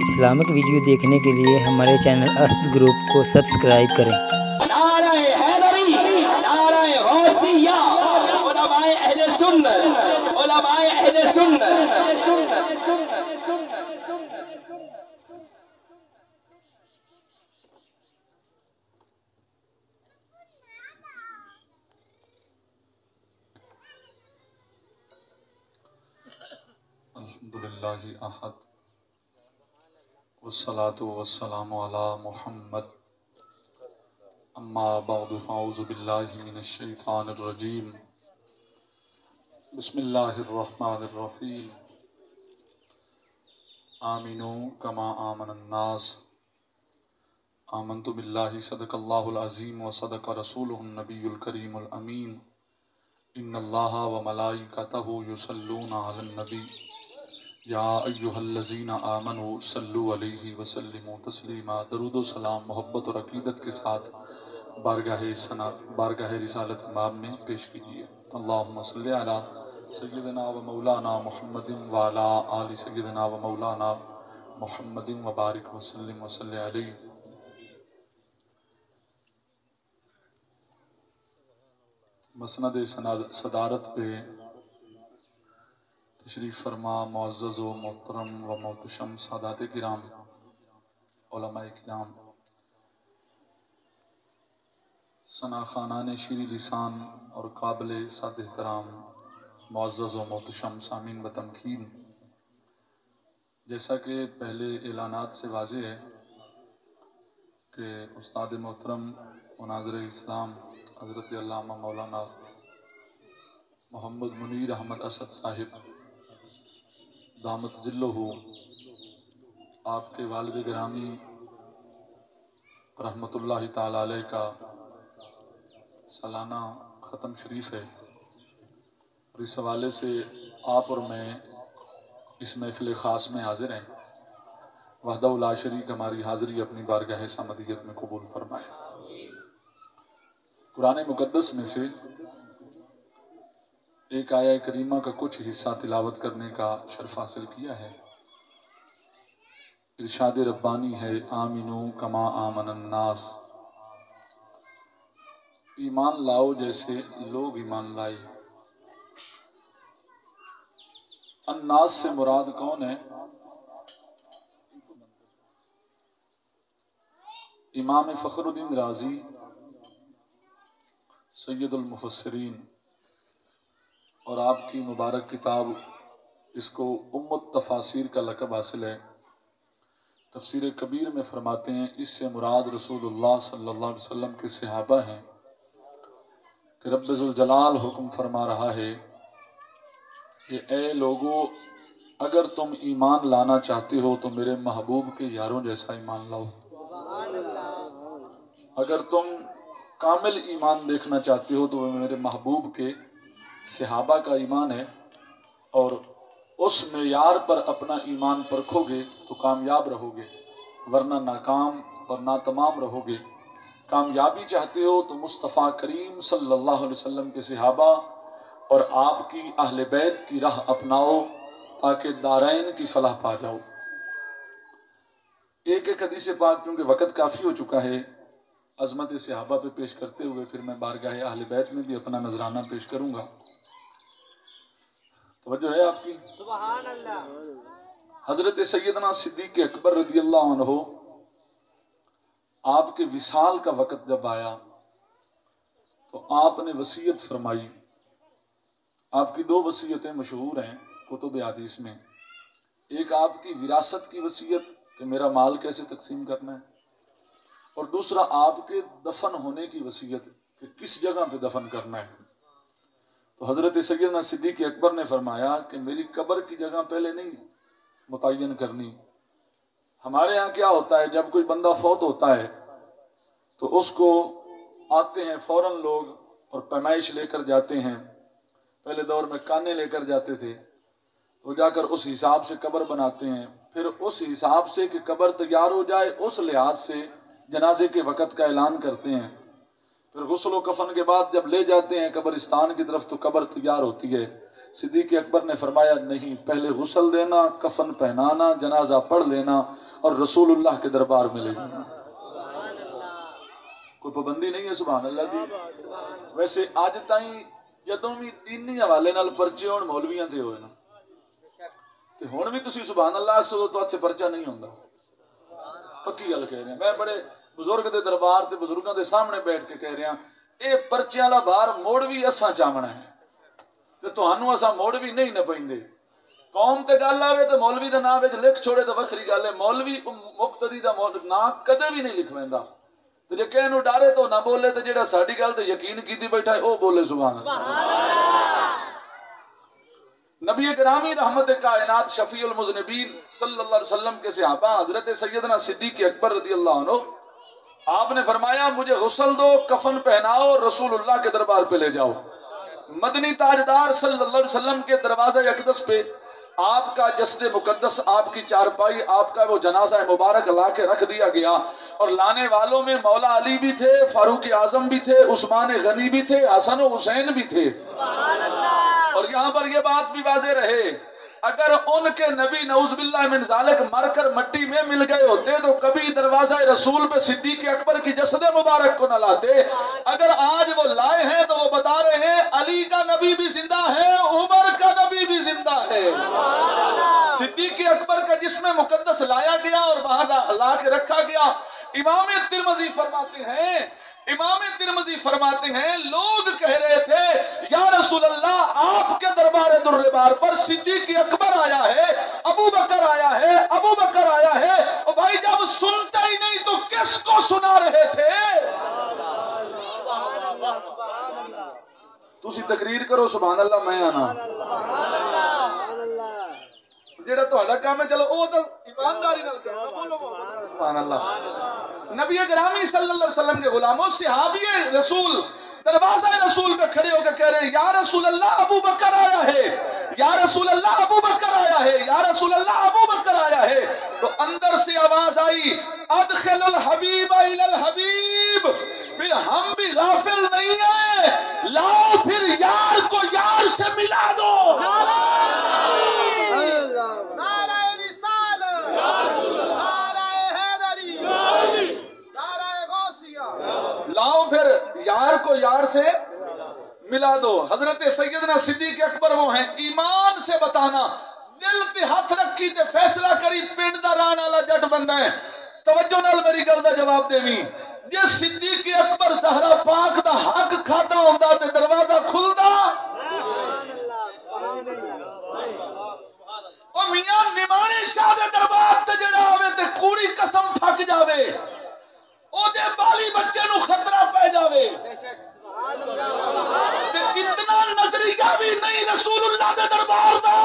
Islamic video دیکھنے کے لیے ہمارے چینل اسد گروپ کو سبسکرائب کریں۔ نعرہ حیدری، نعرہ غوثیہ، علماء اہل سنت، علماء اہل سنت۔ الحمدللہ احد والصلاة والسلام علی محمد اما بعد فاعوذ باللہ من الشیطان الرجیم بسم اللہ الرحمن الرحیم آمنوا کما آمن الناس آمنت باللہ صدق اللہ العظیم وصدق رسولہ النبی الکریم الامین ان اللہ وملائکتہ یصلون علی النبی یا ایہا الذین آمنوا صلوا علیہ وسلموا تسلیما۔ درود و سلام محبت اور عقیدت کے ساتھ بارگاہ رسالت امام میں پیش کیجیے۔ اللہم صلی علی سیدنا و مولانا محمد وعلی آل سیدنا و مولانا محمد وبارک وسلم وصلی علیہ۔ مسند صدارت پہ تشریف فرما معزز و محترم و محتشم سادات کرام، علماء کرام، ثنا خانان شیریں لسان اور قابل صد احترام معزز و محتشم سامعین و تمکین، جیسا کہ پہلے اعلانات سے واضح ہے کہ استاد محترم مناظر اسلام حضرت علامہ مولانا محمد منیر احمد اسد صاحب دامت ذلہ آپ کے والد گرامی رحمت اللہ تعالی علیہ کا سالانہ ختم شریف ہے، اور اس حوالے سے آپ اور میں اس محفل خاص میں حاضر ہیں۔ وحدہ لا شریک ہماری حاضری اپنی بارگاہ صمدیت میں قبول فرمائے۔ قرآن مقدس میں سے ایک آیہ کریمہ کا کچھ حصہ تلاوت کرنے کا شرف حاصل کیا ہے۔ ارشاد ربانی ہے آمنو کما آمن الناس، ایمان لاؤ جیسے لوگ ایمان لائے۔ الناس سے مراد کون ہے؟ امام فخر الدین رازی سید المفسرین اور آپ کی مبارک کتاب، اس کو التفاسیر کا لقب حاصل ہے، تفسیر کبیر میں فرماتے ہیں اس سے مراد رسول اللہ صلی اللہ علیہ وسلم کے صحابہ ہیں کہ رب ذوالجلال حکم فرما رہا ہے کہ اے لوگو، اگر تم ایمان لانا چاہتے ہو تو میرے محبوب کے یاروں جیسا ایمان لاؤ۔ اگر تم کامل ایمان دیکھنا چاہتے ہو تو وہ میرے محبوب کے صحابہ کا ایمان ہے، اور اس معیار پر اپنا ایمان پرکھو گے تو کامیاب رہو گے، ورنہ ناکام اور ناتمام رہو گے۔ کامیابی چاہتے ہو تو مصطفیٰ کریم صلی اللہ علیہ وسلم کے صحابہ اور آپ کی اہل بیت کی راہ اپناؤ تاکہ دارین کی فلاح پا جاؤ۔ ایک ایک حدیث پاک، کیونکہ وقت کافی ہو چکا ہے، عظمت صحابہ پہ پیش کرتے ہوئے پھر میں بارگاہ اہل بیت میں بھی اپنا نذرانہ پیش کروں گا۔ توجہ ہے آپ کی؟ سبحان اللہ۔ حضرت سیدنا صدیق اکبر رضی اللہ عنہ، آپ کے وصال کا وقت جب آیا تو آپ نے وصیت فرمائی۔ آپ کی دو وصیتیں مشہور ہیں کتب حدیث میں، ایک آپ کی وراثت کی وصیت کہ میرا مال کیسے تقسیم کرنا ہے، اور دوسرا آپ کے دفن ہونے کی وصیت کہ کس جگہ پہ دفن کرنا ہے۔ تو حضرت سیدنا صدیق اکبر نے فرمایا کہ میری قبر کی جگہ پہلے نہیں متعین کرنی۔ ہمارے ہاں کیا ہوتا ہے، جب کوئی بندہ فوت ہوتا ہے تو اس کو آتے ہیں فوراً لوگ اور پیمائش لے کر جاتے ہیں۔ پہلے دور میں کانے لے کر جاتے تھے، تو جا کر اس حساب سے قبر بناتے ہیں، پھر اس حساب سے کہ قبر تیار ہو جائے اس لحاظ سے جنازے کے وقت کا اعلان کرتے ہیں۔ پھر غسل و کفن کے بعد جب لے جاتے ہیں قبرستان کی طرف تو قبر تیار ہوتی ہے، صدیق اکبر نے فرمایا نہیں، پہلے غسل دینا، کفن پہنانا، جنازہ پڑھ لینا اور رسول اللہ کے دربار میں لے جانا۔ کوئی پابندی نہیں ہے سبحان اللہ دی۔ ویسے اج تائیں جدوں بھی دینی حوالے نال پرچے ہون مولویاں تے ہوئے نا تے ہن بھی تسی سبحان اللہ آکھو تو اتھے پرچہ نہیں ہوندا، پکی گل کہہ رہے ہیں۔ میں بڑے بزرگ دے دربار تے بزرگاں دے سامنے بیٹھ کے کہہ رہا اے پرچیاں دا بھار موڑ بھی اساں چاونا ہے تے تہانوں اساں موڑ بھی نہیں نہ پیندے۔ قوم تے گل آوے تے مولوی دا نام وچ لکھ چھوڑے تے وکھری گل ہے، مولوی مقتدی دا نام کدے بھی نہیں لکھویندا تے جے کہے نو ڈارے تو نہ بولے تے جیڑا ساڈی گل تے یقین کیتی بیٹھا ہے او بولے سبحان اللہ۔ نبی گرامی رحمت کائنات شفیع المذنبین صلی اللہ علیہ وسلم کے صحابہ حضرت سیدنا صدیق اکبر رضی اللہ عنہ، آپ نے فرمایا مجھے غسل دو، کفن پہناؤ، رسول اللہ کے دربار پہ لے جاؤ۔ مدنی تاجدار صلی اللہ علیہ وسلم کے دروازہ اقدس پہ آپ کا جسد مقدس، آپ کی چارپائی، آپ کا وہ جنازہ مبارک لا کے رکھ دیا گیا، اور لانے والوں میں مولا علی بھی تھے، فاروق اعظم بھی تھے، عثمان غنی بھی تھے، حسن و حسین بھی تھے۔ اور یہاں پر یہ بات بھی واضح رہے، اگر ان کے نبی نعوذ باللہ من ذالک مر کر مٹی میں مل گئے ہوتے تو کبھی دروازہ رسول پہ صدیق اکبر کی جسد مبارک کو نہ لاتے۔ اگر آج وہ لائے ہیں تو وہ بتا رہے ہیں علی کا نبی بھی زندہ ہے، عمر کا نبی بھی زندہ ہے۔ صدیق اکبر کا جسم مقدس لایا گیا اور وہاں لا کے رکھا گیا۔ امام ترمذی فرماتے ہیں لوگ کہہ رہے تھے یا رسول اللہ آپ کے دربار دربار پر صدیق اکبر آیا ہے، ابو بکر آیا ہے، ابو بکر آیا ہے۔ اور بھائی جب سنتا ہی نہیں تو کس کو سنا رہے تھے؟ تسی تقریر کرو سبحان اللہ، میں آنا جیڑا تہاڈا کام ہے چلو او تے ایمانداری نال کرو، بولو سبحان اللہ۔ نبی گرامی صلی اللہ علیہ وسلم کے غلاموں صحابی رسول دروازہ رسول پہ کھڑے ہو کے کہہ رہے ہیں یا رسول اللہ ابو بکر آیا ہے، یا رسول اللہ ابو بکر آیا ہے، یا رسول اللہ ابو بکر آیا ہے۔ تو اندر سے آواز آئی ادخل الحبیب الی الحبیب، پھر ہم بھی غافل نہیں ہیں، لاؤ پھر یار کو یار سے ملا دو۔ لاؤ پھر یار کو یار سے ملا دو۔ حضرت سیدنا صدیق اکبر وہ ہیں ایمان سے بتانا، دل تے ہاتھ رکھی تے فیصلہ کری پنڈ دا ران والا جٹ بندہ ہے۔ توجہ نال میری گل دا جواب دیویں، جے صدیق اکبر زہرا پاک دا حق کھادا ہوندا تے دروازہ کھلدا؟ او میاں نمانے شاہ دے دربار تے جڑا آوے تے کوڑی قسم پھک جاوے، او دے بالی بچے نو خطرہ پہ جاوے، اتنا نظریہ بھی نہیں رسول اللہ دے دربار دا۔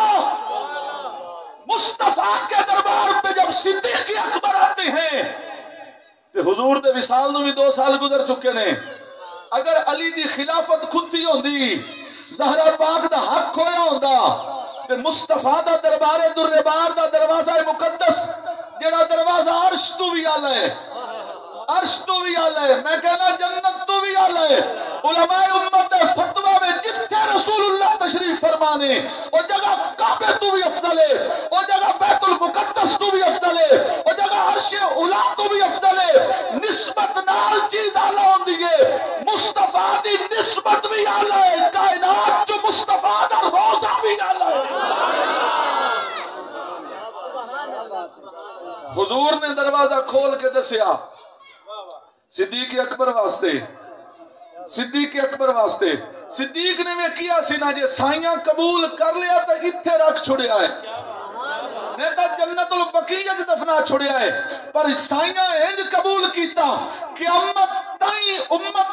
مصطفیٰ کے دربار پہ جب صدیق اکبر آتے ہیں تے حضور دے وصال نو بھی 2 سال گزر چکے نے، اگر علی دی خلافت کھدی ہوندی، زہرا پاک دا حق کھویا ہوندا تے مصطفیٰ دا دربار دربار دا دروازہ مقدس جڑا دروازہ عرش تو بھی آلہ ہے، عرش تو بھی آلہ ہے، میں کہنا جنت تو بھی آلہ ہے۔ علماء امت فتوہ میں جتنے رسول اللہ تشریف فرمانے وہ جگہ کعبے تو بھی افضل ہے، وہ جگہ بیت المقدس تو بھی افضل ہے، وہ جگہ عرش اولا تو بھی افضل ہے۔ نسبت نال چیز آلہ ہوندی ہے، مصطفیٰ دی نسبت بھی آلہ ہے، کائنات جو مصطفیٰ دا روزہ بھی آلہ ہے۔ حضور نے دروازہ کھول کے دسیا صدیق اکبر واسطے، صدیق اکبر واسطے۔ صدیق نے میں کیا سی نا جے سائیاں قبول کر لیا تو اتھے رکھ چھڑیا ہے، نہیں تو جنت البقیع دفنا چھڑیا ہے، پر سائیاں انج قبول کیتا کہ امت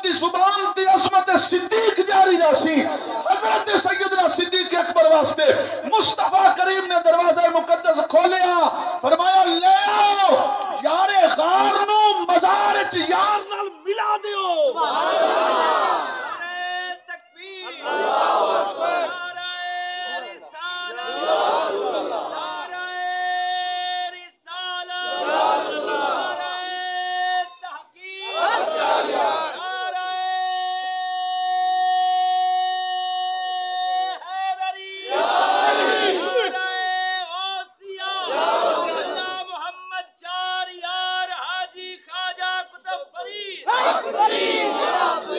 دی زبان دی عظمت صدیق جاری راسی۔ حضرت سیدنا صدیق اکبر واسطے مصطفیٰ کریم نے دروازہ مقدس کھولیا، فرمایا لے آؤ یار غار نو مزار چ یار نال ملا دیو۔ نعرہ تکبیر، اللہ اکبر، نعرہ رسالت، نعرہ رسالت، نعرہ تحقیق، نعرہ حیدری،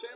6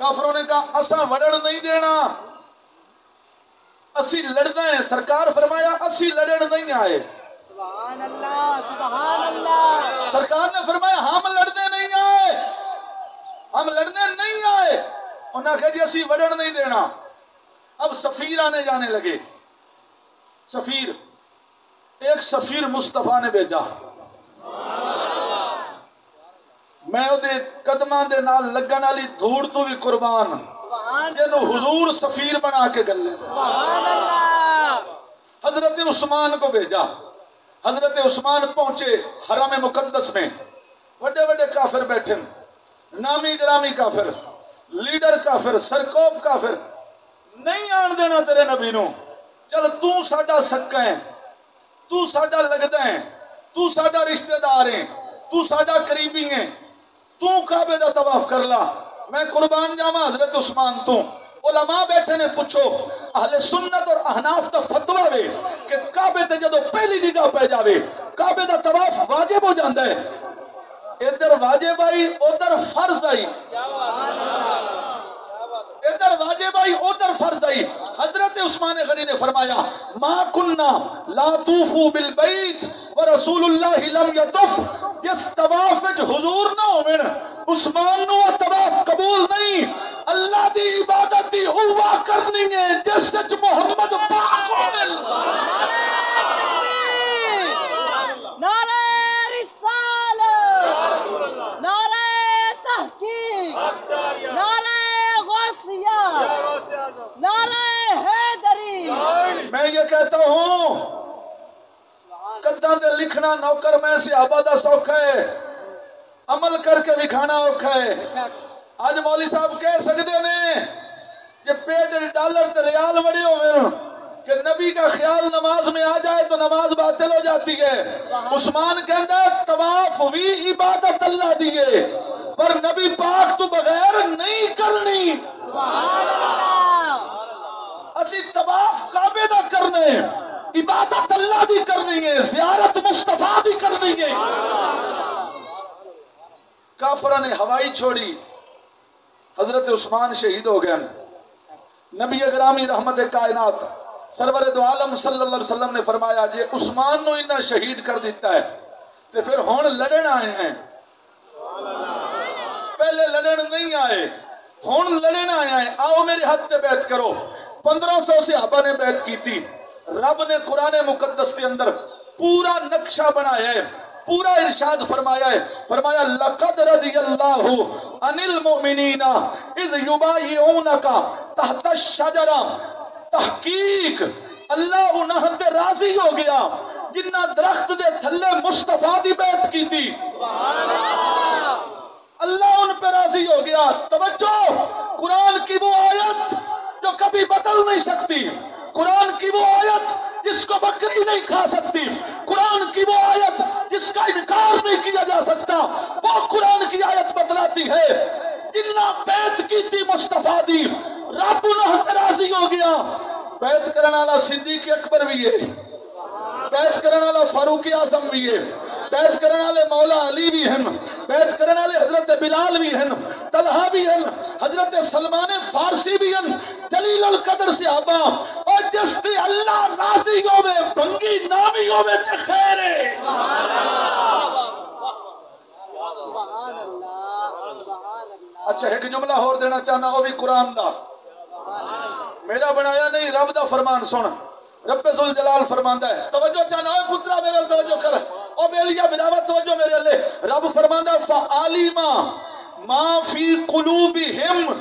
کافروں نے کہا اساں وڑن نہیں دینا، اسی لڑنا ہے۔ سرکار فرمایا اسی لڑن نہیں آئے۔ سبحان اللہ، سبحان اللہ۔ سرکار نے فرمایا ہم لڑنے نہیں آئے، ہم لڑنے نہیں آئے۔ انہوں نے کہا جی اسی وڑن نہیں دینا۔ اب سفیر آنے جانے لگے۔ سفیر، ایک سفیر مصطفیٰ نے بھیجا، میں دے قدماں دے نال لگن والی دھوڑ تو بھی قربان، جنو حضور سفیر بنا کے گلے۔ سبحان اللہ۔ حضرت عثمان کو بھیجا۔ حضرت عثمان پہنچے حرم مقدس میں، بڑے بڑے کافر بیٹھے، نامی گرامی کافر، لیڈر کافر، سرکوب کافر، نہیں آن دینا تیرے نبی نو، چل تو ساڈا سکا ہے، تو ساڈا لگدا ہے، تو ساڈا رشتہ دار ہے، تو ساڈا قریبی ہے، تو کعبے دا طواف کر لا، میں قربان جاواں حضرت عثمان تو۔ علماء بیٹھے نے پوچھو اہل سنت اور احناف دا فتویٰ وے کہ کعبے تے جدو پہلی نگاہ پہ جاوے کعبے دا طواف واجب ہو جاندا ہے، ادھر واجب آئی ادھر فرض آئی، ادھر واجب آئی ادھر فرض آئی۔ حضرت عثمان غنی نے فرمایا ما کننا لا طوفو بالبیت ورسول اللہ لم یطف، جس طواف وچ حضور نہ ہوون عثمان نو طواف قبول نہیں۔ اللہ دی عبادت دی ہوا کرنی ہے جس وچ محمد پاک ہوون۔ نعرہ رسالت، نعرہ تحقیق، نعرہ غوثیہ، نعرہ حیدری۔ میں یہ کہتا ہوں کداں دے لکھنا نوکر میں صحابہ دا سوکھا ہے، عمل کر کے دکھانا اوکھا ہے۔ آج مولوی صاحب کہہ سکتے نے کہ پیٹ ڈالر تے ریال بڑے ہوئے کہ نبی کا خیال نماز میں آ جائے تو نماز باطل ہو جاتی ہے۔ عثمان کہندا ہے طواف بھی عبادت اللہ دیئے پر نبی پاک تو بغیر نہیں کرنی۔ اسی طواف کعبے دا کرنے، عبادت اللہ دی کرنی ہے، زیارت مصطفیٰ دی کرنی ہے۔ کافرہ نے ہوائی چھوڑی، حضرت عثمان شہید ہو گئے۔ نبی گرامی رحمت کائنات سرور دو عالم صلی اللہ علیہ وسلم نے فرمایا جے عثمان نو انہاں شہید کر دیتا ہے تو پھر ہون لڑن آئے ہیں، پہلے لڑن نہیں آئے، ہون لڑن آئے ہیں، آؤ میرے ہاتھ تے بیعت کرو۔ 1500 صحابہ نے بیعت کی تھی۔ رب نے قرآن مقدس کے اندر پورا نقشہ بنایا ہے، پورا ارشاد فرمایا ہے، فرمایا لَقَدْ رَضِيَ اللَّهُ عَنِ الْمُؤْمِنِينَ اِذْ يُبَايِعُونَكَ تَحْتَ الشَّجَرَةِ۔ تحقیق اللہ انہاں تے راضی ہو گیا جنہ درخت دے تھلے مصطفیٰ دی بیعت کی تھی، اللہ ان پہ راضی ہو گیا۔ توجہ، قرآن کی وہ آیت جو کبھی بدل نہیں سکتی، قرآن کی وہ آیت جس کو بکری نہیں کھا سکتی، قرآن کی وہ آیت جس کا انکار نہیں کیا جا سکتا، وہ قرآن کی آیت بتلاتی ہے جنہ بیعت کی تھی مصطفیٰ دی رب انہاں راضی ہو گیا۔ بیعت کرنے والا صدیق اکبر بھی ہے، بیعت کرنے والا فاروق اعظم بھی ہے، بیعت کرنے والے مولا علی بھی ہیں، بیعت کرنے والے حضرت بلال بھی ہیں، طلحہ بھی ہیں، حضرت سلمان فارسی بھی ہیں، جلیل القدر صحابہ، اور جس سے اللہ راضی ہوئے بھنگی نامی ہوئے تے خیر ہے۔ اچھا ایک جملہ اور دینا چاہنا وہ بھی قرآن دا، میرا بنایا نہیں رب دا فرمان سن۔ رب ذوالجلال فرماندا ہے، توجہ چاہنا اے پترا میرے توجہ کر، او بیلیا براوت توجہ میرے لے۔ رب فرماندا ہے فعالما ما فی قلوبہم،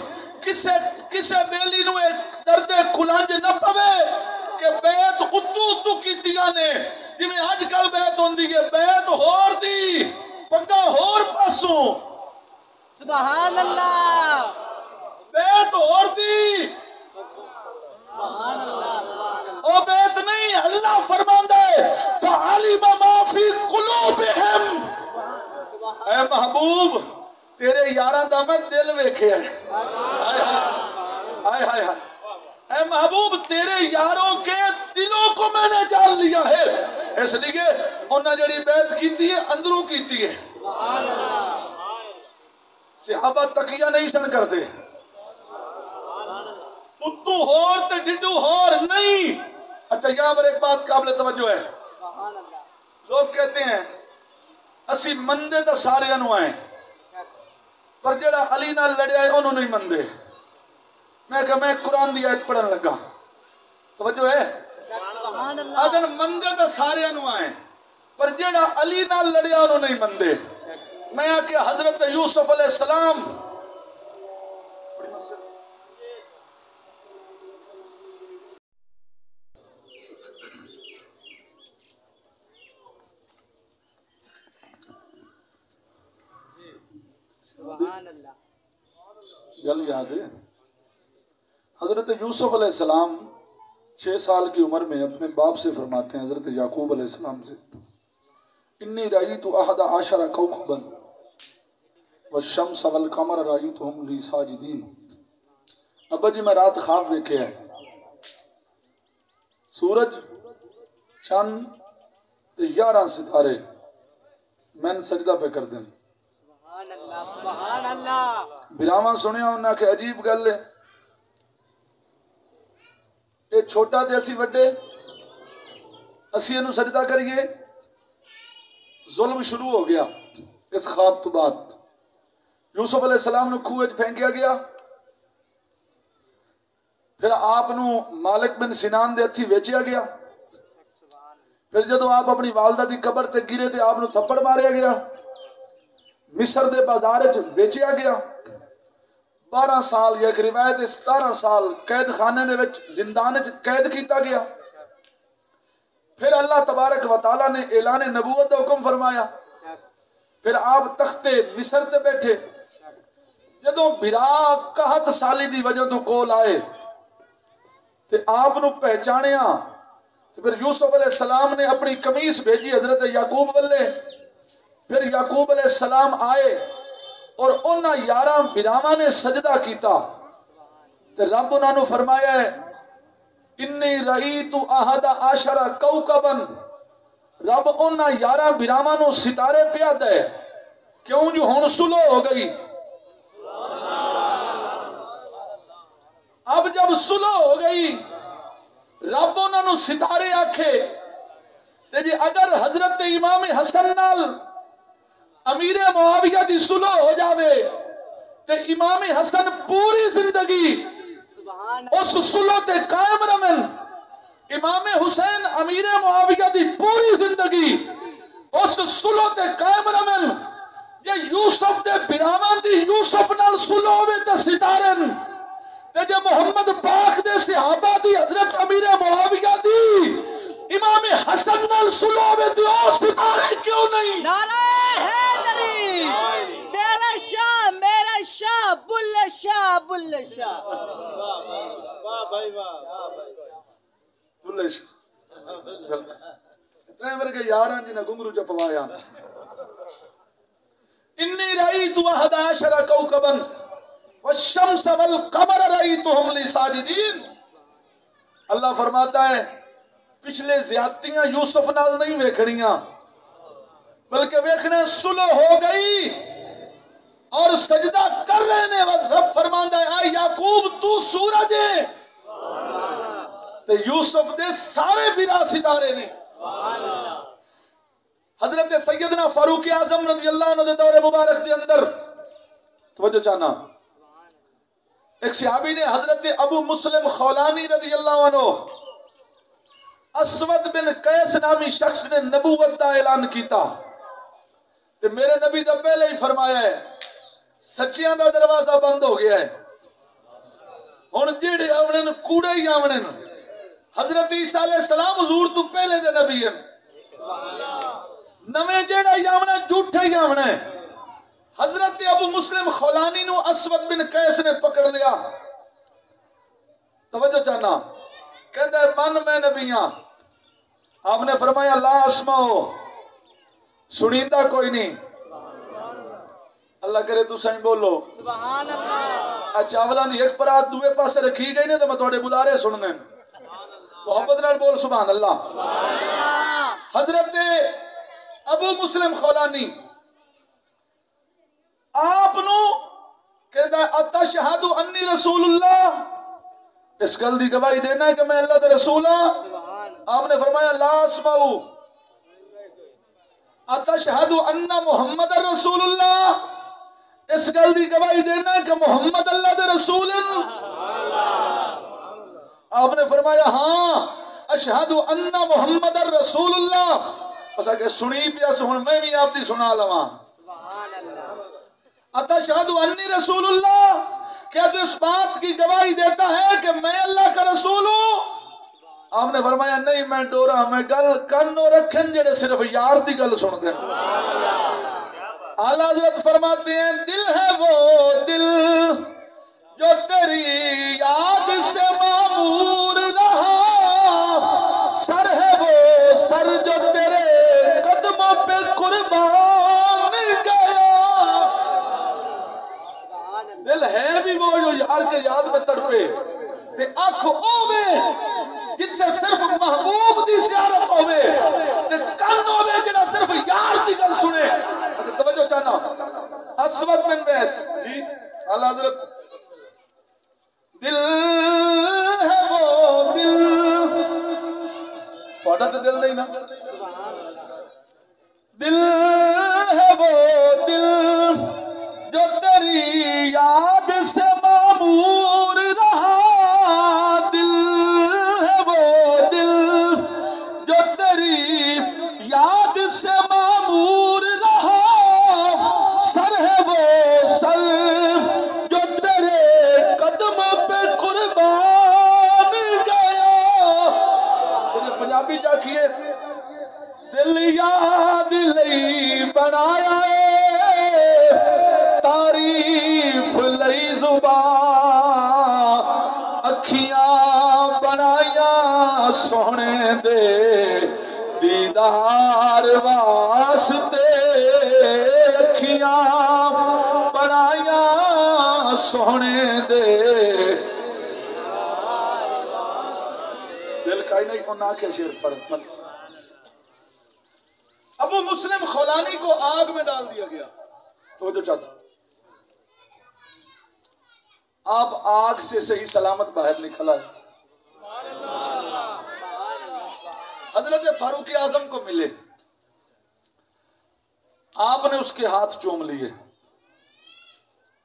کسے بیلی نو ایک درد کلنج نہ پوے کہ بیعت اتو کیتیاں نے، جی میں آج کل بیعت ہوندی ہے، بیعت ہور دی پگا ہور پاسوں، سبحان اللہ، بیعت ہور دی او بیعت نہیں۔ اللہ فرماندا ہے فعلم ما فی قلوبہم، اے محبوب تیرے یاراں دا میں دل ویکھیا ہے، ہائے ہائے ہائے، اے محبوب تیرے یاروں کے دلوں کو میں نے جان لیا ہے، اس لیے انہاں جڑی بیعت کیتی ہے اندروں کیتی ہے۔ صحابہ تقیہ نہیں سن کرتے، اتو ہور تے ڈڈو ہور نہیں. اچھا یہاں پر ایک بات قابل توجہ ہے. لوگ کہتے ہیں اسی مندے تو سارے نو آئے پر جڑا علی نال لڑیا ہے انہوں نہیں مندے. میں کہا میں قرآن دی آیت پڑھن لگا. توجہ ہے. اگر مندے تو سارے نو آئے پر جڑا علی نال لڑیا انہوں نہیں مندے. میں کہ حضرت یوسف علیہ السلام گل یاد ہے. حضرت یوسف علیہ السلام 6 سال کی عمر میں اپنے باپ سے فرماتے ہیں حضرت یعقوب علیہ السلام سے انی رأیت احد عشر کوکبا والشمس والقمر رأیتهم لی ساجدین. ابا جی میں رات خواب دیکھے ہیں سورج چند تے 11 ستارے میں سجدہ پہ کر دیں. سبحان اللہ. براواں سنیا انہاں کہ عجیب گل ہے اے چھوٹا تے اسی وڈے اسی انہوں سجدہ کریے. ظلم شروع ہو گیا اس خواب تو بعد. یوسف علیہ السلام نو کھوہ پھینکیا گیا. پھر آپ نو مالک بن سنان دے ہتھی ویچیا گیا. پھر جدو آپ اپنی والدہ دی قبر تے گرے تے آپ نو تھپڑ ماریا گیا. مصر دے بازار وچ بیچیا گیا. 12 سال یا ایک روایت 17 سال قید خانے دے وچ زندان وچ قید کیتا گیا. پھر اللہ تبارک و تعالی نے اعلان نبوت کا حکم فرمایا. پھر آپ تخت مصر تے بیٹھے. جدوں بھرا 61 سالی دی وجہ تو کول آئے تے آپ نو پہچانیا. پھر یوسف علیہ السلام نے اپنی قمیص بھیجی حضرت یعقوب والے. پھر یعقوب علیہ السلام آئے اور انہاں 11 بھراواں نے سجدہ کیتا. تے رب انہاں نو فرمایا ہے انی رأیت احد عشر کوکبا. رب انہاں 11 بھراواں نو ستارے پیا دے. کیوں جو ہن صلح ہو گئی. اب جب صلح ہو گئی رب انہاں نو ستارے آکھے تے جی اگر حضرت امام حسن نال امیر معاویہ دی صلح ہو جاوے تے امام حسن پوری زندگی اس صلح تے قائم رمن. امام حسین امیر معاویہ دی پوری زندگی اس صلح تے قائم رمن. یہ یوسف دے بھراواں دی یوسف نال صلح ہوے تے ستارن تے جے محمد پاک دے صحابہ دی حضرت امیر معاویہ دی امام حسن نال صلح ہوے تے او ستارے کیوں نہیں. نعرہ حیدری تیرا شاہ میرا شاہ بلے شاہ بلے شاہ. واہ بھائی واہ. بلے شاہ اتنے ورگے یاراں جنہاں گھنگرو چ پوایا. انی رأیت احد عشر کوکبا والشمس والقمر رأیتهم لی ساجدین. اللہ فرماتا ہے پچھلے زیادتیاں یوسف نال نہیں ویکھنیاں بلکہ ویکھنے صلح ہو گئی اور سجدہ کر رہے نے. رب فرماندا ہے اے یعقوب تو سورج ہے تے یوسف دے سارے بنا ستارے نے. حضرت سیدنا فاروق اعظم رضی اللہ عنہ دے دور مبارک دے اندر توجہ چاہنا ایک صحابی نے حضرت ابو مسلم خولانی رضی اللہ عنہ اسود بن قیس نامی شخص نے نبوت دا اعلان کیتا تے میرے نبی دا پہلے ہی فرمایا ہے سچیاں دا دروازہ بند ہو گیا ہے ہن جڑے آونے کوڑے ہی آونے. حضرت عیسیٰ علیہ السلام حضور تو پہلے دے نبی ہیں. نویں جڑا ہی آونا جھوٹے ہی آونا ہے. حضرت ابو مسلم خولانی نو اسود بن قیس نے پکڑ لیا. توجہ چاہنا کہتا ہے من میں نبی ہاں. آپ نے فرمایا لا اسمعو سنیندہ کوئی نہیں. اللہ کرے تو سائیں بولو سبحان اللہ. چاولاں دی ایک پرات دوے پاسے رکھی گئی نے تو میں تھوڑے بلارے سننے محبت نال بول سبحان اللہ. حضرت ابو مسلم خولانی آپ نو کہتا ہے اتشہد انی رسول اللہ. اس گل دی گواہی دینا ہے کہ میں اللہ دے رسول ہاں. آپ نے فرمایا لا اسمعو اتشہد ان محمد رسول اللہ. اس گل دی گواہی دینا ہے کہ محمد اللہ دے رسول ہیں. آپ نے فرمایا ہاں اشہد ان محمد رسول اللہ. بس کہ سنی پیا سن میں بھی آپ دی سنا لواں. اتشہد انی رسول اللہ. کیا تو اس بات کی گواہی دیتا ہے کہ میں اللہ کا رسول ہوں؟ آپ نے فرمایا نہیں میں ڈورا میں گل کنو رکھن جڑے صرف یار دی گل سن دیں. اعلیٰ حضرت فرماتے ہیں دل ہے وہ دل جو تیری یاد سے معمور رہا، سر ہے وہ سر جو تیرے قدموں پہ قربان گیا. دل ہے بھی وہ جو یار کے یاد میں تڑپے تے آنکھ ہووے جتے صرف محبوب دی زیارت ہووے تے کان ہووے جڑا صرف یار دی گل سنے. اچھا توجہ چاہنا اسود بن ویس جی اعلیٰ حضرت دل ہے وہ دل پڑھا تو دل نہیں نا دل ہے وہ دل جو تیری یاد سے معمور رہا. دل ہے وہ دل جو تیری یاد سے معمور رہا، سر ہے وہ سر جو تیرے قدموں پہ قربان گیا. پنجابی جا کیے دل یاد لئی بنایا تعریف لئی زبان، اکھیاں بنائیاں سونے دے دیدار واسطے، اکھیاں بنائیاں سونے دے. دل کا ہی نہیں کو نہ کے شیر پڑھ مت. ابو مسلم خولانی کو آگ میں ڈال دیا گیا. تو جو چاہتا آپ آگ سے صحیح سلامت باہر نکلا ہے. حضرت فاروق اعظم کو ملے، آپ نے اس کے ہاتھ چوم لیے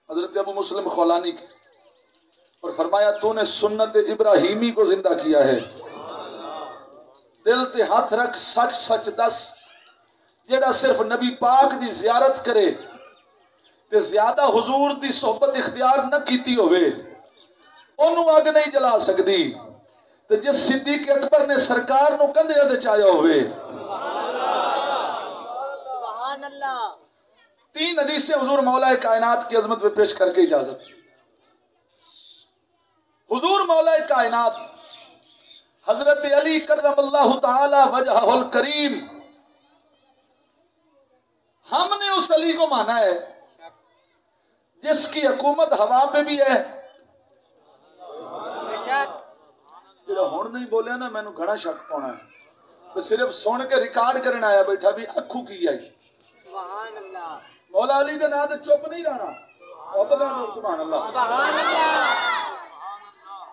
حضرت ابو مسلم خولانی کے اور فرمایا تو نے سنت ابراہیمی کو زندہ کیا ہے. دل تے ہاتھ رکھ سچ سچ دس جیڑا صرف نبی پاک دی زیارت کرے تے زیادہ حضور دی صحبت اختیار نہ کیتی ہوئے انہوں آگ نہیں جلا سکتی. تے جس صدیق اکبر نے سرکار نو کندھے تے چایا ہوئے. سبحان اللہ. 3 حدیثیں حضور مولا کائنات کی عظمت پہ پیش کر کے اجازت. حضور مولا کائنات حضرت علی کرم اللہ تعالی وجہہ الکریم، ہم نے اس علی کو مانا ہے جس کی حکومت ہوا پہ بھی ہے. جڑا ہون نہیں بولیا نا میں نے گھڑا شک پانا ہے تو صرف سن کے ریکارڈ کرنا آیا بیٹھا بھی اکھو کی آئی. سبحان اللہ. مولا علی دے نام تے چپ نہیں رہنا. سبحان اللہ. سبحان اللہ.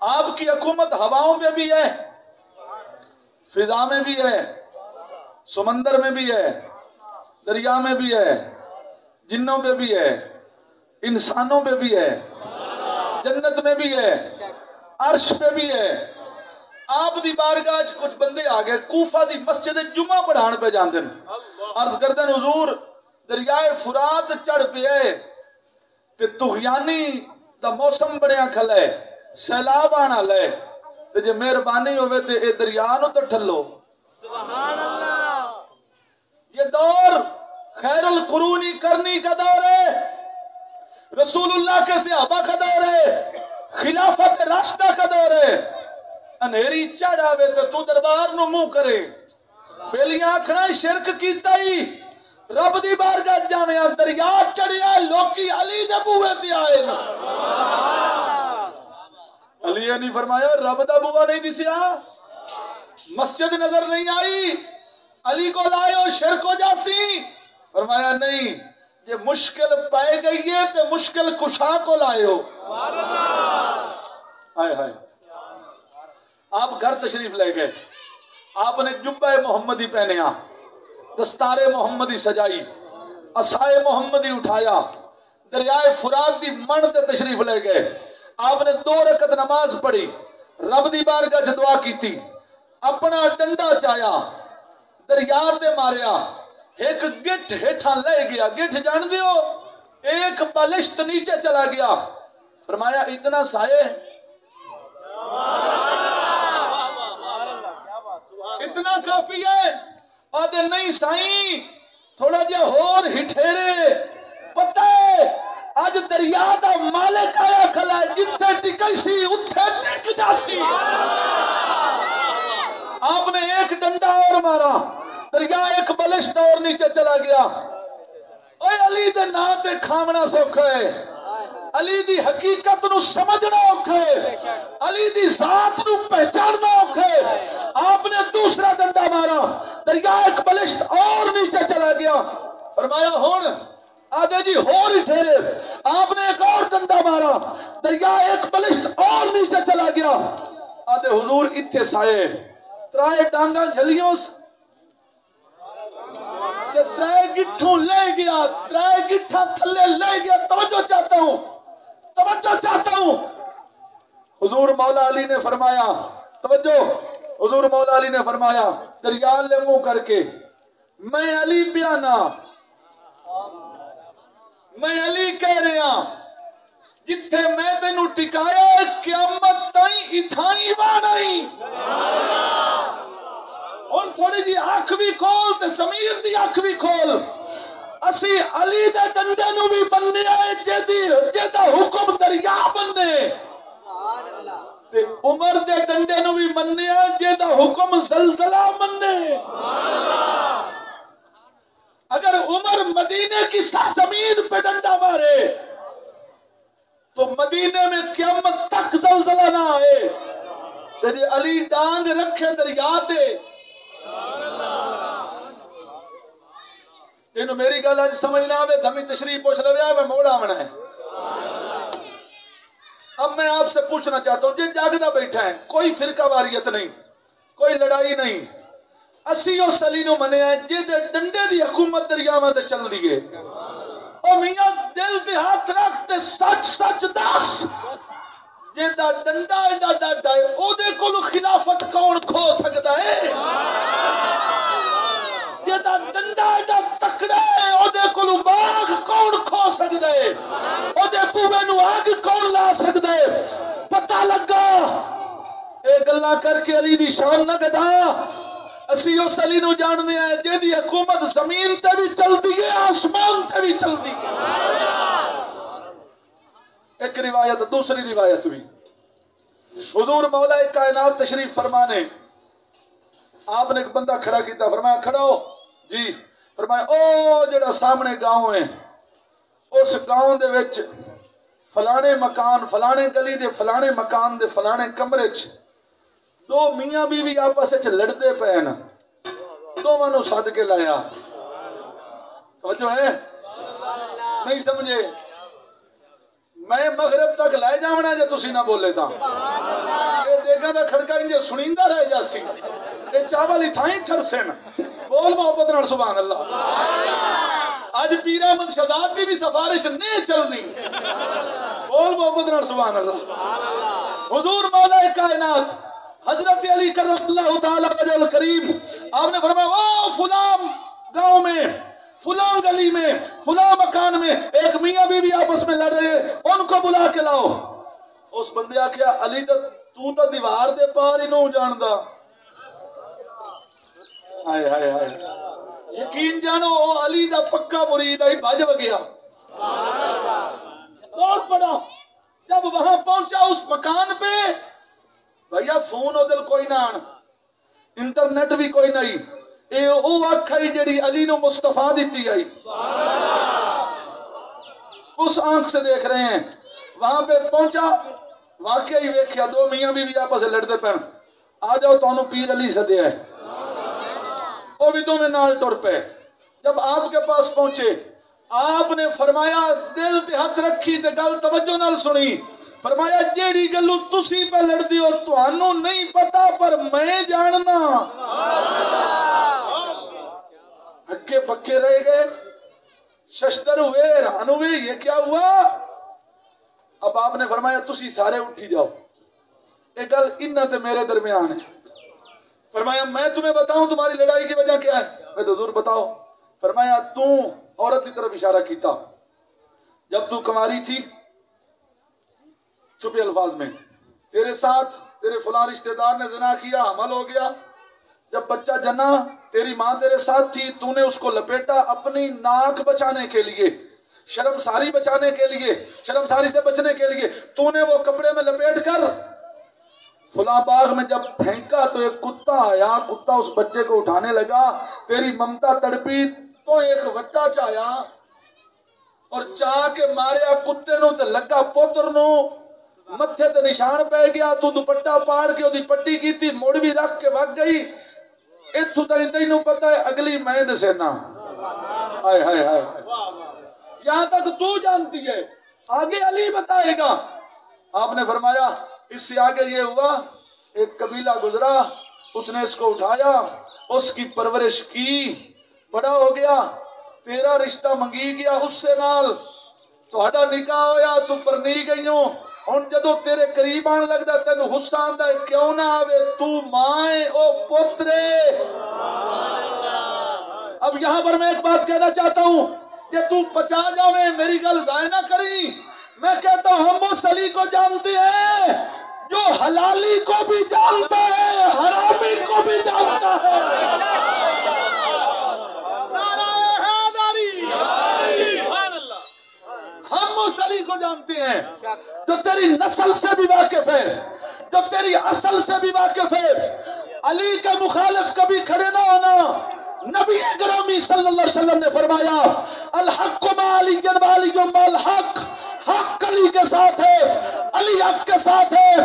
آپ کی حکومت ہواؤں میں بھی ہے، فضا میں بھی ہے، سمندر میں بھی ہے، دریا میں بھی ہے، جنوں میں بھی ہے، انسانوں میں بھی ہے، جنت میں بھی ہے، عرش پہ بھی ہے. آپ دی بارگاہ کچھ بندے آگئے کوفہ دی مسجد جمعہ پڑھان پہ جاندن. عرض کردن حضور دریائے فرات چڑھ پہ ہے کہ تغیانی دا موسم بڑیا کھل ہے، سیلاب آنا لے تے جے مہربانی ہوئے تے اے دریا نو تے ٹھلو. سبحان اللہ. یہ دور خیر القرونی کرنی کا دور ہے، رسول اللہ کے صحابہ کا دور ہے، خلافت راشدہ کا دور ہے. انہیری چڑھ آوے تے تو دربار نو منہ کرے پہلیاں آکھنا شرک کیتا ہی رب دی بارگاہ جاویاں دریا چڑھیا لوکی علی دے بوئے تے آئے نا. علی نے فرمایا رب دا بوا نہیں دسیا، مسجد نظر نہیں آئی، علی کو لائے شرک ہو جاسی. فرمایا نہیں یہ مشکل پائے گئی ہے تو مشکل کشا کو لائے ہو. ہائے ہائے آپ گھر تشریف لے گئے، آپ نے جبہ محمدی پہنیا، دستار محمدی سجائی، عصائے محمدی اٹھایا، دریائے فرات دی من تے تشریف لے گئے، آپ نے 2 رکعت نماز پڑھی، رب دی بارگاہ چ دعا کیتی، اپنا ڈنڈا چایا، دریا تے ماریا، ایک گٹھ ہیٹھاں لے گیا، گٹھ جان دیو ایک بالشت نیچے چلا گیا، فرمایا اتنا سائے، اتنا کافی ہے؟ آدھے نہیں سائیں تھوڑا جہا ہور ہٹھیرے، پتہ ہے آج دریا دا مالک آیا کھلا ہے، جتھے ٹکئی سی اتھے ٹک جاسی۔ آپ نے ایک ڈنڈا اور مارا، دریا ایک بلشت اور نیچے چلا گیا۔ اوے علی دے نام تے کھامنا سوکھا ہے، علی دی حقیقت نو سمجھنا اوکھا ہے، علی دی ذات نو پہچاننا اوکھا ہے۔ آپ نے دوسرا ڈنڈا مارا، دریا ایک بلشت اور نیچے چلا گیا، فرمایا ہون آدھے جی ہور ہی ٹھہرے، آپ نے ایک اور ڈنڈا مارا، دریا ایک بلشت اور نیچے چلا گیا، آدھے حضور اتھے سائے، ترائے ڈانگاں جھلیوں سے ترائے گٹھوں لے گیا، ترائے گٹھاں تھلے لے گیا۔ توجہ چاہتا ہوں، توجہ چاہتا ہوں، حضور مولا علی نے فرمایا، توجہ، حضور مولا علی نے فرمایا دریا لے منہ کر کے، میں علی پیانا، میں علی کہہ رہا جتھے میں تینوں ٹکایا قیامت تائیں اتھائی بانائی۔ اور تھوڑی جی آنکھ بھی کھول تے سمیر دی آنکھ بھی کھول، اسی علی دے ڈنڈے نو بھی بننے آئے جیدہ حکم دریا بننے، تے عمر دے ڈنڈے نو بھی بننے آئے جیدہ حکم زلزلہ بننے۔ اگر عمر مدینے کی سرزمین پہ ڈنڈا مارے تو مدینے میں قیامت تک زلزلہ نہ آئے، تے علی ڈانگ رکھے دریا تے۔ جنہوں میری گل آج سمجھ نہ آوے دھمی تشریف پوچھ لے میں موڑ آونا ہے۔ اب میں آپ سے پوچھنا چاہتا ہوں، جن جاگدہ بیٹھا ہے، کوئی فرقہ واریت نہیں، کوئی لڑائی نہیں، اسی و سلینوں منے ہیں جے ڈنڈے دی حکومت دریاواں تے چل دیئے، اور میاں دل دے ہاتھ رکھتے سچ سچ دس، جے دا ڈنڈا ایڈا ڈاڈا ہے او دے کلو خلافت کون کھو سکتا ہے؟ جے دا ڈنڈا ایڈا تکڑا ہے او دے کلو باغ کون کھو سکتا ہے؟ او دے پوے نو آگ کون لا سکتا ہے؟ پتہ لگا اے گلاں کر کے علی دی شان نہ گدا، اسی اس علی نو جان دے ہیں جے دی حکومت زمین تے بھی چل دیئے آسمان تے بھی چل دیئے۔ ایک روایت، دوسری روایت بھی، حضور مولا کائنات تشریف فرمانے، آپ نے ایک بندہ کھڑا کیتا، فرمایا کھڑا ہو جی، فرمایا او جڑا سامنے گاؤں ہے، اس گاؤں دے وچ فلانے مکان، فلانے گلی دے فلانے مکان دے فلانے کمرے چ دو میاں بیوی آپس وچ لڑتے پے نا، دونوں نو سد کے لایا۔ توجہ ہے؟ نہیں سمجھے؟ میں مغرب تک لائے جاونا جے تسی نہ بولے تا، یہ دیکھا دا کھڑکا انجے سنیندہ رہ جاسی، یہ چاول ہی تھائیں ٹھرسے نا، بول محبت نال سبحان اللہ۔ آج پیر احمد شہزاد کی بھی سفارش نہیں چل دی، بول محبت نال سبحان اللہ۔ حضور مولا کائنات حضرت علی کرم اللہ تعالیٰ وجہ الکریم، آپ نے فرمایا او فلان گاؤں میں، فلان گلی میں، فلان مکان میں ایک میاں بیوی آپس میں لڑ رہے ہیں، ان کو بلا کے لاؤ۔ اس بندے آکھیا علی تو تا دیوار دے پار ہی نو جاندہ، ہائے ہائے ہائے، یقین جانو او علی دا پکا مرید آئی بھاج گیا، دوڑ پڑا۔ جب وہاں پہنچا اس مکان پہ، بھائیا فون او دل کوئی نہ آن، انٹرنیٹ بھی کوئی نہیں، اے او آنکھائی جڑی علی نو مصطفیٰ دیتی آئی، اس آنکھ سے دیکھ رہے ہیں۔ وہاں پہ پہنچا، واقعی ویکھیا دو میاں بیوی آپس سے لڑتے پہن، آ جاؤ تانوں پیر علی سے دیا ہے، وہ بھی دونوں نال ٹر پہ۔ جب آپ کے پاس پہنچے، آپ نے فرمایا دل پہ ہاتھ رکھی تے گل توجہ نال سنی، فرمایا جیڑی گلو تسی پہ لڑ دی ہو تانوں نہیں پتا پر میں جاننا. ہکے پکے رہ گئے، ششدر ہوئے، حیران ہوئے، یہ کیا ہوا؟ اب آپ نے فرمایا تسی سارے اٹھی جاؤ، ایک گل انہاں تے میرے درمیان ہے. فرمایا میں تمہیں بتاؤں تمہاری لڑائی کی وجہ کیا ہے؟ میں تو حضور بتاؤ. فرمایا تو عورت کی طرف اشارہ کیتا، جب تو کماری تھی چھپے الفاظ میں تیرے ساتھ تیرے فلاں رشتہ دار نے زنا کیا، حمل ہو گیا، جب بچہ جنا تیری ماں تیرے ساتھ تھی، تو نے اس کو لپیٹا اپنی ناک بچانے کے لیے، شرمساری بچانے کے لیے، شرمساری سے بچنے کے لیے تو نے وہ کپڑے میں لپیٹ کر فلاں باغ میں جب پھینکا تو ایک کتا آیا، کتا اس بچے کو اٹھانے لگا، تیری ممتا تڑپی تو ایک وٹا چایا اور چاہ کے ماریا کتے نو تے لگا پوتر نو متھے تے نشان پہ گیا، تو دوپٹہ پاڑ کے دی پٹی کی تھی، موڑ بھی رکھ کے وگ گئی. اتھو تینوں پتہ ہے اگلی میں دسینا. ہائے ہائے ہائے، یہاں تک تو جانتی ہے، آگے علی بتائے گا. آپ نے فرمایا اس سے آگے یہ ہوا، ایک قبیلہ گزرا، اس نے اس کو اٹھایا، اس کی پرورش کی، بڑا ہو گیا، تیرا رشتہ منگی گیا اس سے نال، تہاڈا نکاح ہویا، تو پرنی گئی ہوں. ہن جدو تیرے قریب آن لگدا تینوں غصہ آندا ہے، کیوں نہ آوے، تو ماں او پترے. اب یہاں پر میں ایک بات کہنا چاہتا ہوں کہ تو بچا جاویں، میری گل ضائع نہ کری. میں کہتا ہوں ہم اس علی کو جانتے ہیں جو حلالی کو بھی جانتا ہے، حرامی کو بھی جانتا ہے. ہم اس علی کو جانتے ہیں جو تیری نسل سے بھی واقف ہے، جو تیری اصل سے بھی واقف ہے. علی کا مخالف کبھی کھڑے نہ ہونا. نبی گرامی صلی اللہ علیہ وسلم نے فرمایا الحق مع علی وعلی مع الحق، حق علی کے ساتھ ہے، علی حق کے ساتھ ہے.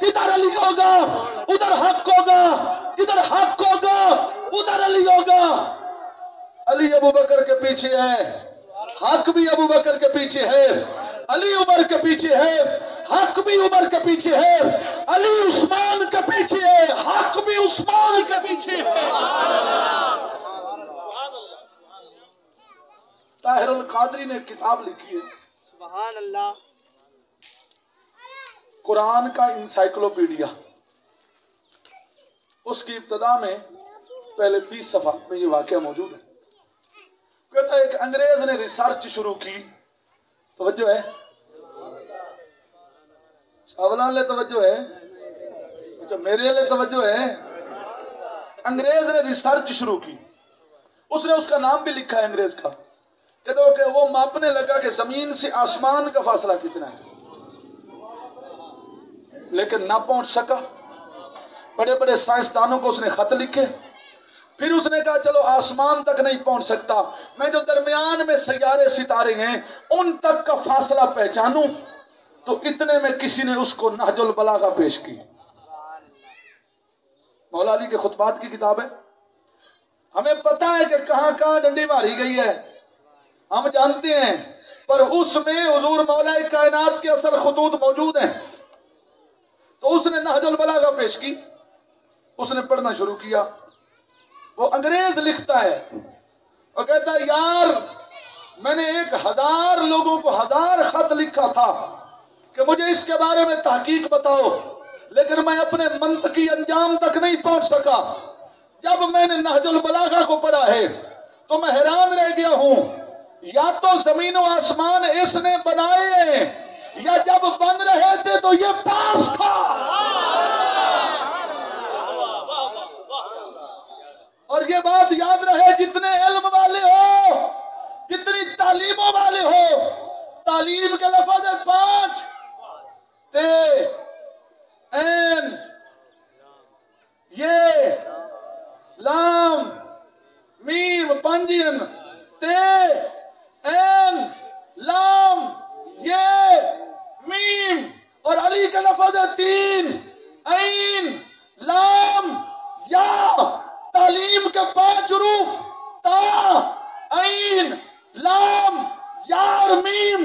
جدھر علی ہوگا ادھر حق ہوگا، جدھر حق ہوگا ادھر علی ہوگا. علی ابو بکر کے پیچھے ہے، حق بھی ابو بکر کے پیچھے ہے. علی عمر کے پیچھے ہے، حق بھی عمر کے پیچھے ہے. علی عثمان کے پیچھے ہے، حق بھی عثمان کے پیچھے ہے. طاہر القادری نے کتاب لکھی ہے سبحان اللہ، قرآن کا انسائکلوپیڈیا. اس کی ابتدا میں پہلے 20 صفحات میں یہ واقعہ موجود ہے. کہتا ہے ایک انگریز نے ریسرچ شروع کی. توجہ ہے چاولان لے، توجہ ہے، اچھا میرے لے توجہ ہے. انگریز نے ریسرچ شروع کی، اس نے اس کا نام بھی لکھا ہے انگریز کا. کہتا ہے کہ وہ ماپنے لگا کہ زمین سے آسمان کا فاصلہ کتنا ہے، لیکن نہ پہنچ سکا. بڑے بڑے سائنسدانوں کو اس نے خط لکھے. پھر اس نے کہا چلو آسمان تک نہیں پہنچ سکتا، میں جو درمیان میں سیارے ستارے ہیں ان تک کا فاصلہ پہچانوں. تو اتنے میں کسی نے اس کو نہج البلاغہ پیش کی. مولا علی کے خطبات کی کتاب ہے. ہمیں پتا ہے کہ کہاں کہاں ڈنڈی ماری گئی ہے، ہم جانتے ہیں، پر اس میں حضور مولا کائنات کے اثر خطوط موجود ہیں. تو اس نے نہج البلاغہ پیش کی، اس نے پڑھنا شروع کیا. وہ انگریز لکھتا ہے اور کہتا ہے یار میں نے 1000 لوگوں کو 1000 خط لکھا تھا کہ مجھے اس کے بارے میں تحقیق بتاؤ، لیکن میں اپنے منطقی انجام تک نہیں پہنچ سکا. جب میں نے نہج البلاغہ کو پڑھا ہے تو میں حیران رہ گیا ہوں، یا تو زمین و آسمان اس نے بنائے ہیں یا جب بن رہے تھے تو یہ پاس تھا. اور یہ بات یاد رہے، جتنے علم والے ہو، جتنی تعلیموں والے ہو، تعلیم کے لفظ ہے 5 تے این یہ لام میم، 5 تے این لام یہ میم. اور علی کا لفظ ہے 3 عین لام یا. تعلیم کے 5 حروف تا عین لام یا اور میم،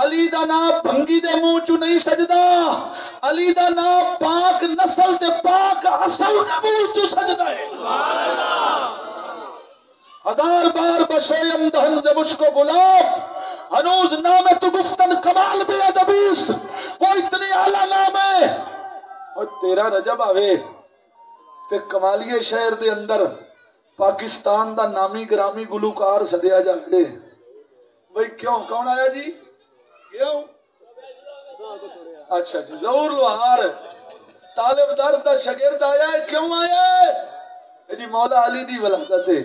علی دا نام بھنگی دے منہ چو نہیں سجدہ، علی دا نام پاک نسل تے پاک اصل دے منہ چو سجدہ ہے۔ ہزار بار بشویم دہن ز مشک و گلاب، ہنوز نام تو گفتن کمال بے ادبیست، وہ اتنی اعلیٰ نام ہے۔ اور 13 رجب آوے تے کمالیے شہر دے اندر پاکستان دا نامی گرامی گلوکار سدیا جاگے۔ بھئی کیوں؟ کون آیا جی؟ کیوں؟ اچھا جی، ظہور لوہار طالب در دا شگرد آیا ہے۔ کیوں آیا ہے؟ جی مولا علی دی ولادت ہے۔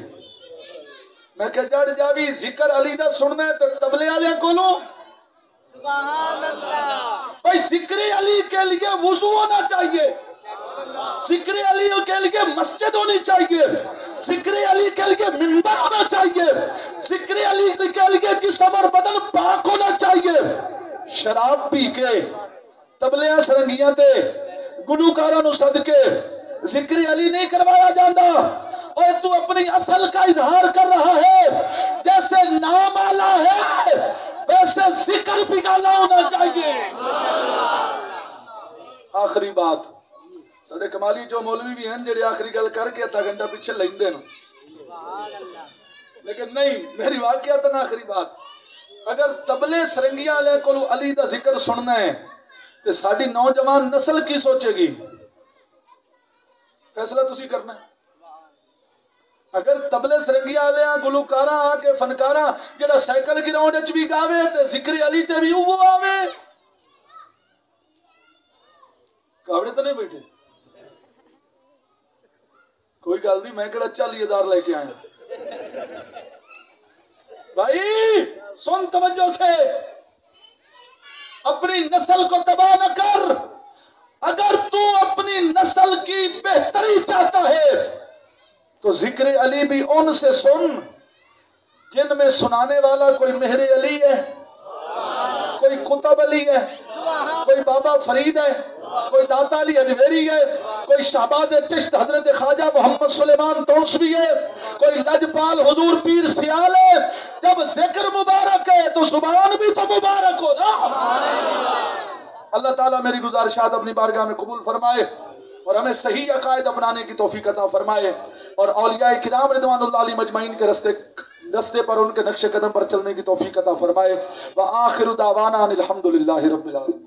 میں کہ جڑ جاوی ذکر علی دا سننا ہے تو تبلے والے کولوں سبحان اللہ۔ بھائی ذکر علی کے لیے وضو ہونا چاہیے، ذکر علی کے لیے مسجد ہونی چاہیے، ذکر علی کے لیے منبر ہونا چاہیے، ذکر علی کے لیے جسم اور بدن پاک ہونا چاہیے۔ شراب پی کے تبلیاں سرنگیاں تے گلوکاراں نو سد کے ذکر علی نہیں کروایا جاتا، اور تو اپنی اصل کا اظہار کر رہا ہے۔ جیسے نام آلہ ہے ویسے ذکر بھی آلہ ہونا چاہیے۔ آخری بات، سڑے کمالی جو مولوی بھی ہیں جڑے آخری گل کر کے آدھا گھنٹہ پیچھے لیندے نا، لیکن نہیں، میری واقعات نا آخری بات، اگر تبلے سرنگیاں لے کو علی دا ذکر سننا ہے تو ساڑی نوجوان نسل کی سوچے گی؟ فیصلہ تسی کرنا ہے۔ اگر تبلے سرنگیاں لے گلوکاراں آ کے فنکاراں جڑا سائیکل گراؤنڈ وچ بھی گاوے تے ذکر علی تے بھی وہ آوے، کاوڑے تو نہیں بیٹھے؟ کوئی گل نہیں، میں کہڑا 40,000 لے کے آیا۔ بھائی سن توجہ سے، اپنی نسل کو تباہ نہ کر۔ اگر تو اپنی نسل کی بہتری چاہتا ہے تو ذکر علی بھی ان سے سن جن میں سنانے والا کوئی مہر علی ہے، کوئی قطب علی ہے، کوئی بابا فرید ہے، کوئی داتا علی حجویری ہے، کوئی شہباز چشت حضرت خواجہ محمد سلیمان تونسوی ہے، کوئی لجپال حضور پیر سیال ہے۔ جب ذکر مبارک ہے تو زبان بھی تو مبارک ہو نا۔ اللہ تعالیٰ میری گزارشات اپنی بارگاہ میں قبول فرمائے اور ہمیں صحیح عقائد اپنانے کی توفیق عطا فرمائے، اور اولیاء کرام رضوان اللہ علیہ مجمعین کے رستے پر ان کے نقش قدم پر چلنے کی توفیق عطا فرمائے۔ وآخر دعوانا الحمدللہ رب العالمین۔